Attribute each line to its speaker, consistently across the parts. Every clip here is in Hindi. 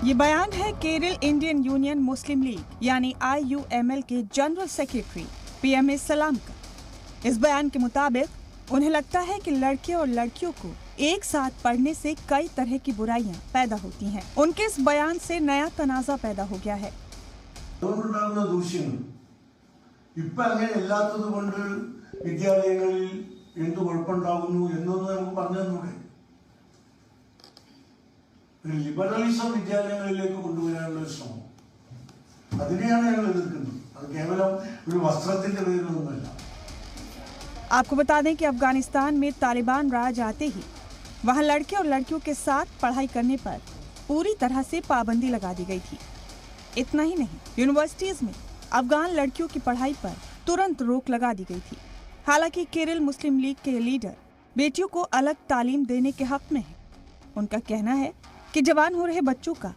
Speaker 1: ये बयान है केरल इंडियन यूनियन मुस्लिम लीग यानी IUML के जनरल सेक्रेटरी PMA सलाम का। इस बयान के मुताबिक उन्हें लगता है कि लड़के और लड़कियों को एक साथ पढ़ने से कई तरह की बुराइयां पैदा होती हैं। उनके इस बयान से नया तनाजा पैदा हो गया है।
Speaker 2: ലിബറലിസം വിദ്യാലയങ്ങളിലേക്ക് കൊണ്ടുവരാനുള്ള ശ്രമം അതിനെയാണ് ഞങ്ങൾ എതിർക്കുന്നത്. അത് കേവലം ഒരു വസ്ത്രത്തിന്റെ പേരിലൊന്നുമല്ല.
Speaker 1: आपको बता दें कि अफगानिस्तान में तालिबान राज आते ही वहां लड़के और लड़कियों के साथ पढ़ाई करने पर पूरी तरह से पाबंदी लगा दी गई थी। इतना ही नहीं, यूनिवर्सिटीज में अफगान लड़कियों की पढ़ाई पर तुरंत रोक लगा दी गई थी। हालांकि केरल मुस्लिम लीग के लीडर बेटियों को अलग तालीम देने के हक में है। उनका कहना है कि जवान हो रहे बच्चों का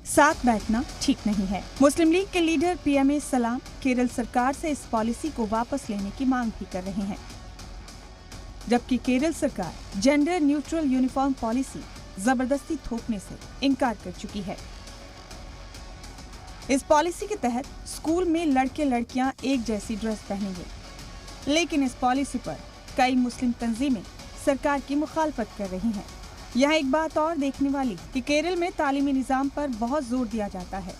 Speaker 1: साथ बैठना ठीक नहीं है। मुस्लिम लीग के लीडर PMA सलाम केरल सरकार से इस पॉलिसी को वापस लेने की मांग भी कर रहे हैं, जबकि केरल सरकार जेंडर न्यूट्रल यूनिफॉर्म पॉलिसी जबरदस्ती थोपने से इनकार कर चुकी है। इस पॉलिसी के तहत स्कूल में लड़के लड़कियां एक जैसी ड्रेस पहनेंगे, लेकिन इस पॉलिसी पर कई मुस्लिम तंजीमें सरकार की मुखालफत कर रही हैं। यहाँ एक बात और देखने वाली कि केरल में तालीमी निज़ाम पर बहुत जोर दिया जाता है।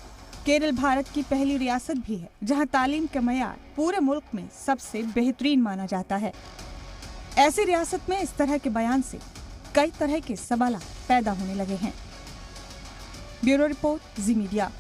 Speaker 1: केरल भारत की पहली रियासत भी है जहाँ तालीम का मयार पूरे मुल्क में सबसे बेहतरीन माना जाता है। ऐसी रियासत में इस तरह के बयान से कई तरह के सवाल पैदा होने लगे हैं। ब्यूरो रिपोर्ट, जी मीडिया।